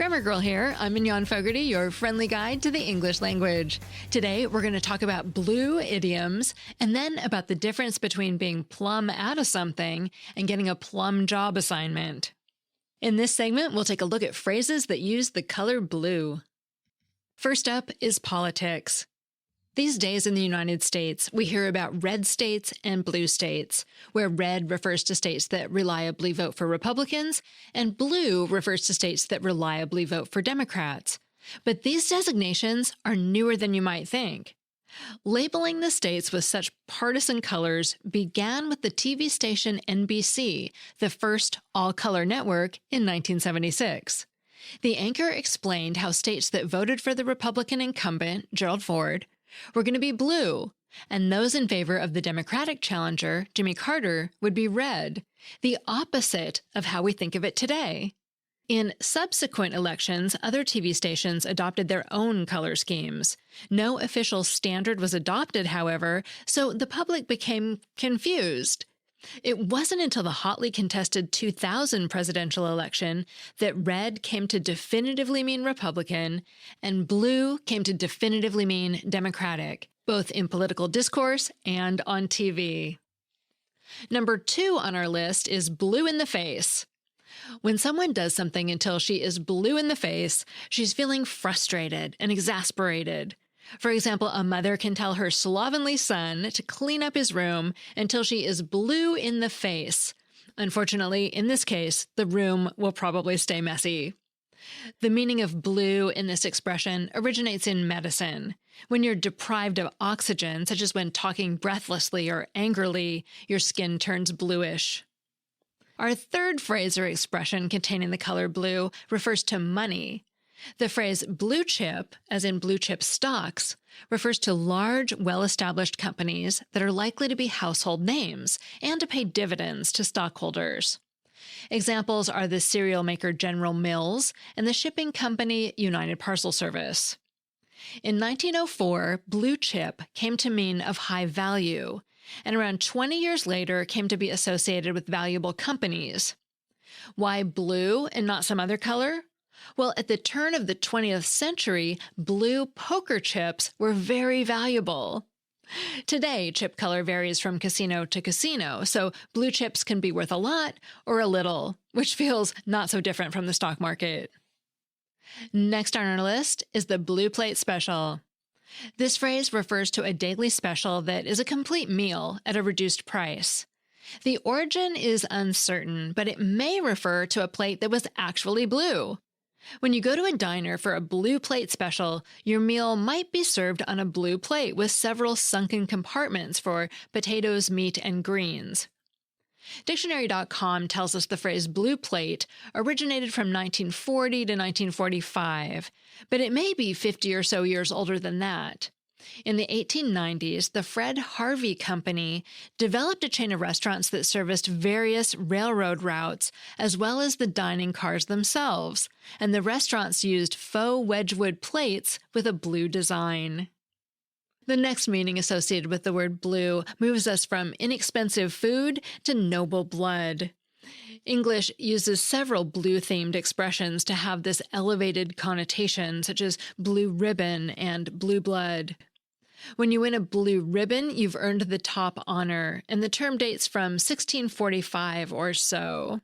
Grammar Girl here. I'm Mignon Fogarty, your friendly guide to the English language. Today, we're going to talk about blue idioms and then about the difference between being plum out of something and getting a plum job assignment. In this segment, we'll take a look at phrases that use the color blue. First up is politics. These days in the United States, we hear about red states and blue states, where red refers to states that reliably vote for Republicans, and blue refers to states that reliably vote for Democrats. But these designations are newer than you might think. Labeling the states with such partisan colors began with the TV station NBC, the first all-color network, in 1976. The anchor explained how states that voted for the Republican incumbent, Gerald Ford, were going to be blue, and those in favor of the Democratic challenger, Jimmy Carter, would be red, the opposite of how we think of it today. In subsequent elections, other TV stations adopted their own color schemes. No official standard was adopted, however, so the public became confused. It wasn't until the hotly contested 2000 presidential election that red came to definitively mean Republican and blue came to definitively mean Democratic, both in political discourse and on TV. Number 2 on our list is blue in the face. When someone does something until she is blue in the face, she's feeling frustrated and exasperated. For example, a mother can tell her slovenly son to clean up his room until she is blue in the face. Unfortunately, in this case, the room will probably stay messy. The meaning of blue in this expression originates in medicine. When you're deprived of oxygen, such as when talking breathlessly or angrily, your skin turns bluish. Our third phrase or expression containing the color blue refers to money. The phrase blue chip, as in blue chip stocks, refers to large, well-established companies that are likely to be household names and to pay dividends to stockholders. Examples are the cereal maker General Mills and the shipping company United Parcel Service. In 1904, blue chip came to mean of high value, and around 20 years later came to be associated with valuable companies. Why blue and not some other color? Well, at the turn of the 20th century, blue poker chips were very valuable. Today, chip color varies from casino to casino, so blue chips can be worth a lot or a little, which feels not so different from the stock market. Next on our list is the blue plate special. This phrase refers to a daily special that is a complete meal at a reduced price. The origin is uncertain, but it may refer to a plate that was actually blue. When you go to a diner for a blue plate special, your meal might be served on a blue plate with several sunken compartments for potatoes, meat, and greens. Dictionary.com tells us the phrase blue plate originated from 1940 to 1945, but it may be 50 or so years older than that. In the 1890s, the Fred Harvey Company developed a chain of restaurants that serviced various railroad routes as well as the dining cars themselves, and the restaurants used faux Wedgwood plates with a blue design. The next meaning associated with the word blue moves us from inexpensive food to noble blood. English uses several blue-themed expressions to have this elevated connotation, such as blue ribbon and blue blood. When you win a blue ribbon, you've earned the top honor, and the term dates from 1645 or so.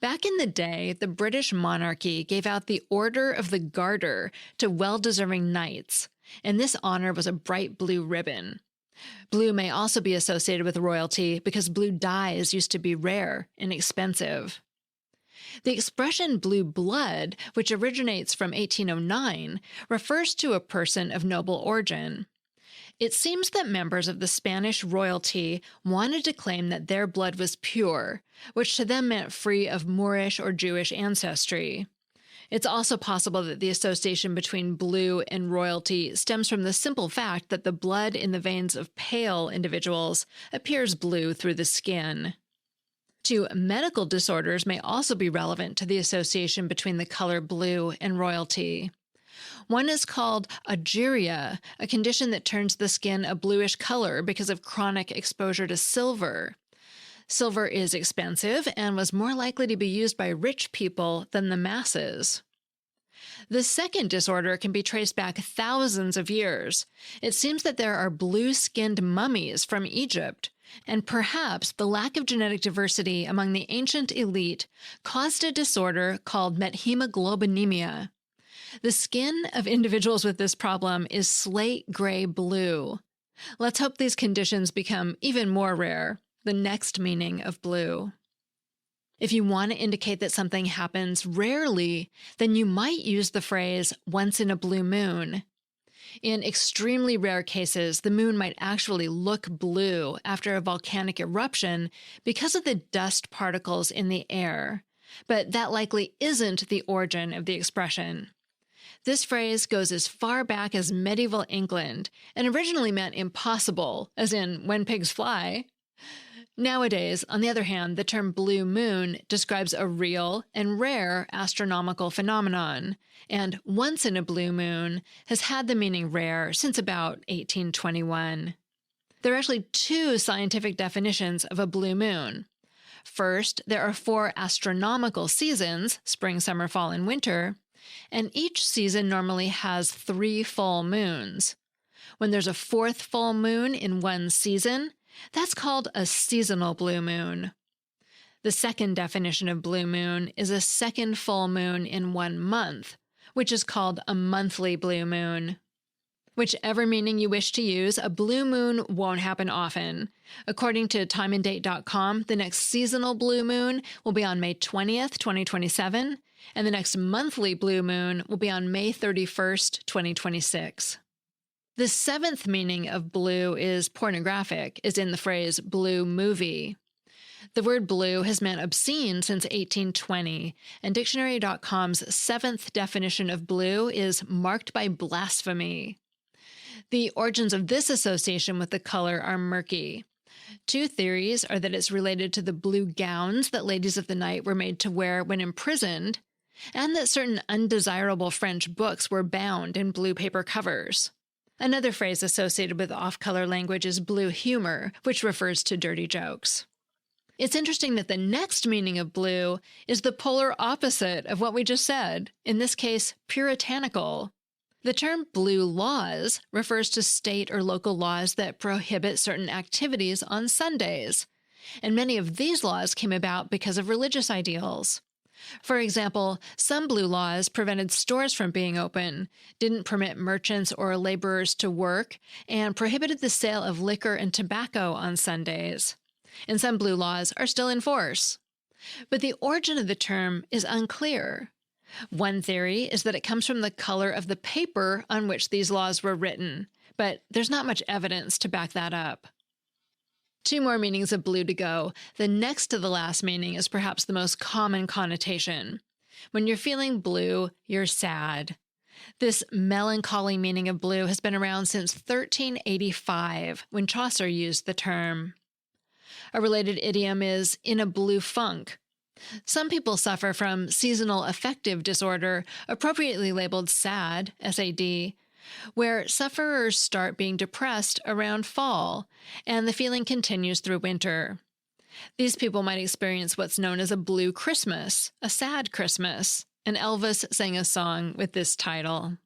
Back in the day, the British monarchy gave out the Order of the Garter to well-deserving knights, and this honor was a bright blue ribbon. Blue may also be associated with royalty because blue dyes used to be rare and expensive. The expression blue blood, which originates from 1809, refers to a person of noble origin. It seems that members of the Spanish royalty wanted to claim that their blood was pure, which to them meant free of Moorish or Jewish ancestry. It's also possible that the association between blue and royalty stems from the simple fact that the blood in the veins of pale individuals appears blue through the skin. Two medical disorders may also be relevant to the association between the color blue and royalty. One is called aguria, a condition that turns the skin a bluish color because of chronic exposure to silver. Silver is expensive and was more likely to be used by rich people than the masses. The second disorder can be traced back thousands of years. It seems that there are blue-skinned mummies from Egypt, and perhaps the lack of genetic diversity among the ancient elite caused a disorder called methemoglobinemia. The skin of individuals with this problem is slate gray blue. Let's hope these conditions become even more rare, the next meaning of blue. If you want to indicate that something happens rarely, then you might use the phrase once in a blue moon. In extremely rare cases, the moon might actually look blue after a volcanic eruption because of the dust particles in the air, but that likely isn't the origin of the expression. This phrase goes as far back as medieval England and originally meant impossible, as in when pigs fly. Nowadays, on the other hand, the term blue moon describes a real and rare astronomical phenomenon, and once in a blue moon has had the meaning rare since about 1821. There are actually two scientific definitions of a blue moon. First, there are 4 astronomical seasons, spring, summer, fall, and winter, and each season normally has 3 full moons. When there's a 4th full moon in one season, that's called a seasonal blue moon. The second definition of blue moon is a second full moon in one month, which is called a monthly blue moon. Whichever meaning you wish to use, a blue moon won't happen often. According to timeanddate.com, the next seasonal blue moon will be on May 20th, 2027, and the next monthly blue moon will be on May 31st, 2026. The 7th meaning of blue is pornographic, is in the phrase blue movie. The word blue has meant obscene since 1820, and Dictionary.com's 7th definition of blue is marked by blasphemy. The origins of this association with the color are murky. 2 theories are that it's related to the blue gowns that ladies of the night were made to wear when imprisoned, and that certain undesirable French books were bound in blue paper covers. Another phrase associated with off-color language is blue humor, which refers to dirty jokes. It's interesting that the next meaning of blue is the polar opposite of what we just said, in this case, puritanical. The term blue laws refers to state or local laws that prohibit certain activities on Sundays, and many of these laws came about because of religious ideals. For example, some blue laws prevented stores from being open, didn't permit merchants or laborers to work, and prohibited the sale of liquor and tobacco on Sundays. And some blue laws are still in force. But the origin of the term is unclear. One theory is that it comes from the color of the paper on which these laws were written, but there's not much evidence to back that up. 2 more meanings of blue to go. The next to the last meaning is perhaps the most common connotation. When you're feeling blue, you're sad. This melancholy meaning of blue has been around since 1385, when Chaucer used the term. A related idiom is in a blue funk. Some people suffer from seasonal affective disorder, appropriately labeled SAD, S-A-D, where sufferers start being depressed around fall, and the feeling continues through winter. These people might experience what's known as a blue Christmas, a sad Christmas, and Elvis sang a song with this title.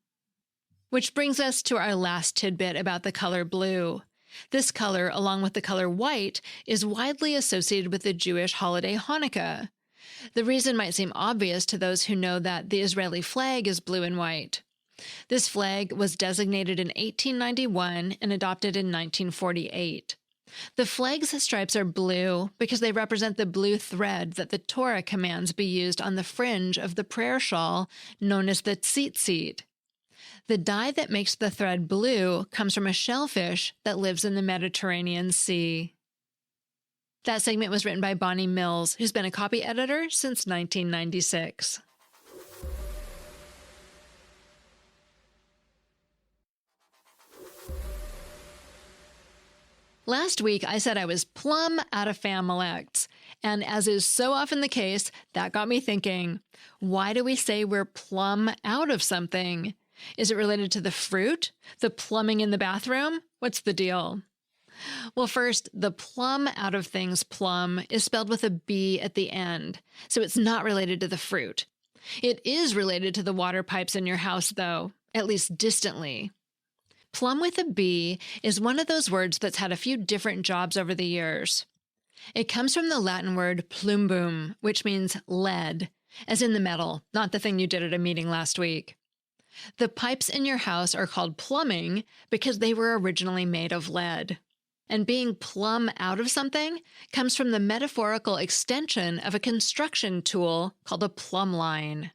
Which brings us to our last tidbit about the color blue. This color, along with the color white, is widely associated with the Jewish holiday Hanukkah. The reason might seem obvious to those who know that the Israeli flag is blue and white. This flag was designated in 1891 and adopted in 1948. The flag's stripes are blue because they represent the blue thread that the Torah commands be used on the fringe of the prayer shawl known as the tzitzit. The dye that makes the thread blue comes from a shellfish that lives in the Mediterranean Sea. That segment was written by Bonnie Mills, who's been a copy editor since 1996. Last week, I said I was plumb out of Familects, and as is so often the case, that got me thinking, why do we say we're plumb out of something? Is it related to the fruit? The plumbing in the bathroom? What's the deal? Well, first, the plumb out of things plum is spelled with a B at the end, so it's not related to the fruit. It is related to the water pipes in your house, though, at least distantly. Plum with a B is one of those words that's had a few different jobs over the years. It comes from the Latin word plumbum, which means lead, as in the metal, not the thing you did at a meeting last week. The pipes in your house are called plumbing because they were originally made of lead. And being plumb out of something comes from the metaphorical extension of a construction tool called a plumb line.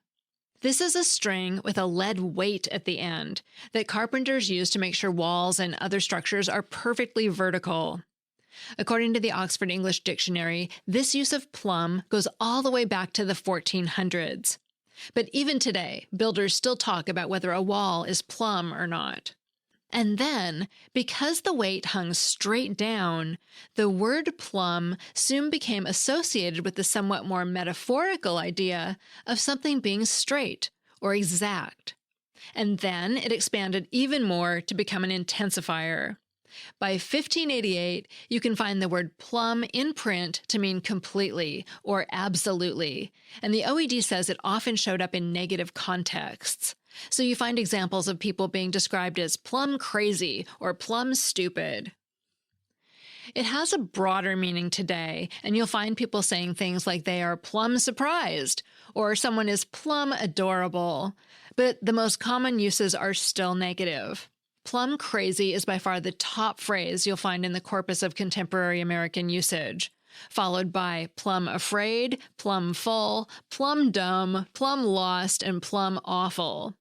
This is a string with a lead weight at the end that carpenters use to make sure walls and other structures are perfectly vertical. According to the Oxford English Dictionary, this use of plumb goes all the way back to the 1400s. But even today, builders still talk about whether a wall is plumb or not. And then, because the weight hung straight down, the word plumb soon became associated with the somewhat more metaphorical idea of something being straight or exact. And then it expanded even more to become an intensifier. By 1588, you can find the word plumb in print to mean completely or absolutely, and the OED says it often showed up in negative contexts. So you find examples of people being described as plumb crazy or plumb stupid. It has a broader meaning today, and you'll find people saying things like they are plumb surprised or someone is plumb adorable, but the most common uses are still negative. Plumb crazy is by far the top phrase you'll find in the corpus of contemporary American usage, followed by plumb afraid, plumb full, plumb dumb, plumb lost, and plumb awful.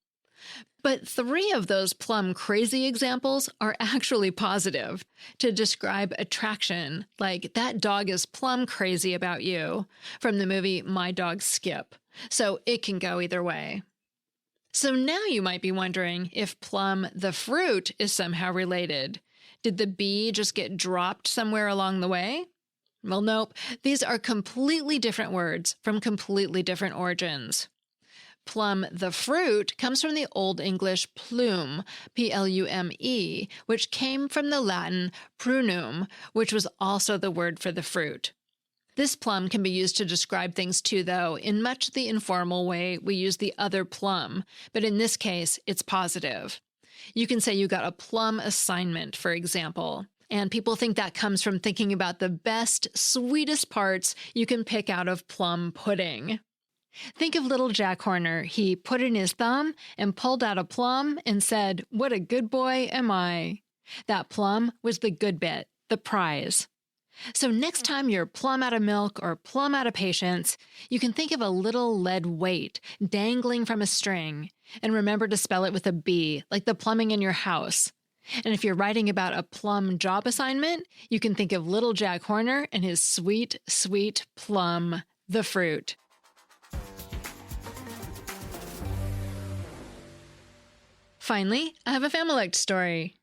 But 3 of those plumb crazy examples are actually positive, to describe attraction, like that dog is plumb crazy about you, from the movie My Dog Skip, so it can go either way. So now you might be wondering if plum, the fruit, is somehow related. Did the B just get dropped somewhere along the way? Well, nope. These are completely different words from completely different origins. Plum, the fruit, comes from the Old English plume, P-L-U-M-E, which came from the Latin prunum, which was also the word for the fruit. This plum can be used to describe things too, though, in much the informal way we use the other plum, but in this case, it's positive. You can say you got a plum assignment, for example, and people think that comes from thinking about the best, sweetest parts you can pick out of plum pudding. Think of little Jack Horner. He put in his thumb and pulled out a plum and said, "What a good boy am I." That plum was the good bit, the prize. So next time you're plumb out of milk or plumb out of patience, you can think of a little lead weight dangling from a string, and remember to spell it with a B, like the plumbing in your house. And if you're writing about a plum job assignment, you can think of little Jack Horner and his sweet, sweet plum, the fruit. Finally, I have a Familect story.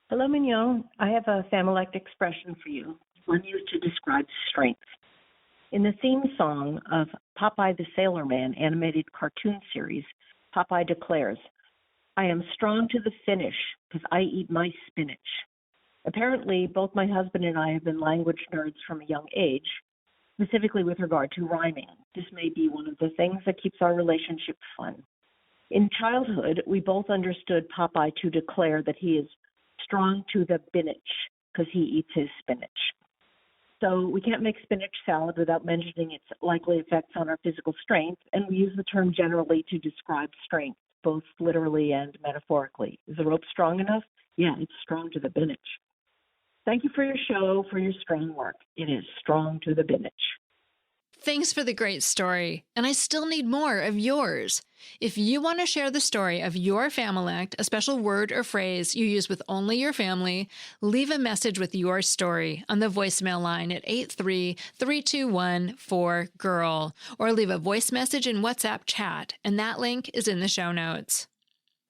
Hello, Mignon. I have a Familect expression for you, one used to describe strength. In the theme song of Popeye the Sailor Man animated cartoon series, Popeye declares, "I am strong to the finish because I eat my spinach." Apparently, both my husband and I have been language nerds from a young age, specifically with regard to rhyming. This may be one of the things that keeps our relationship fun. In childhood, we both understood Popeye to declare that he is strong to the binich because he eats his spinach. So we can't make spinach salad without mentioning its likely effects on our physical strength, and we use the term generally to describe strength, both literally and metaphorically. Is the rope strong enough? Yeah, it's strong to the binich. Thank you for your show, for your strong work. It is strong to the binich. Thanks for the great story, and I still need more of yours. If you want to share the story of your Familect, a special word or phrase you use with only your family, leave a message with your story on the voicemail line at 83321-4GIRL, or leave a voice message in WhatsApp chat, and that link is in the show notes.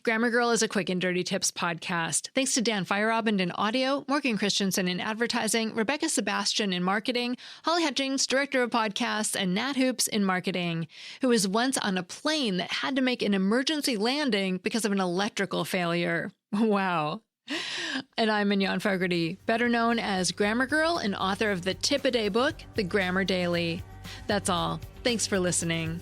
Grammar Girl is a quick and dirty tips podcast. Thanks to Dan Feierabend in audio, Morgan Christianson in advertising, Rebekah Sebastian in marketing, Holly Hutchings, director of podcasts, and Nat Hoops in marketing, who was once on a plane that had to make an emergency landing because of an electrical failure. Wow. And I'm Mignon Fogarty, better known as Grammar Girl and author of the tip-a-day book, The Grammar Daily. That's all. Thanks for listening.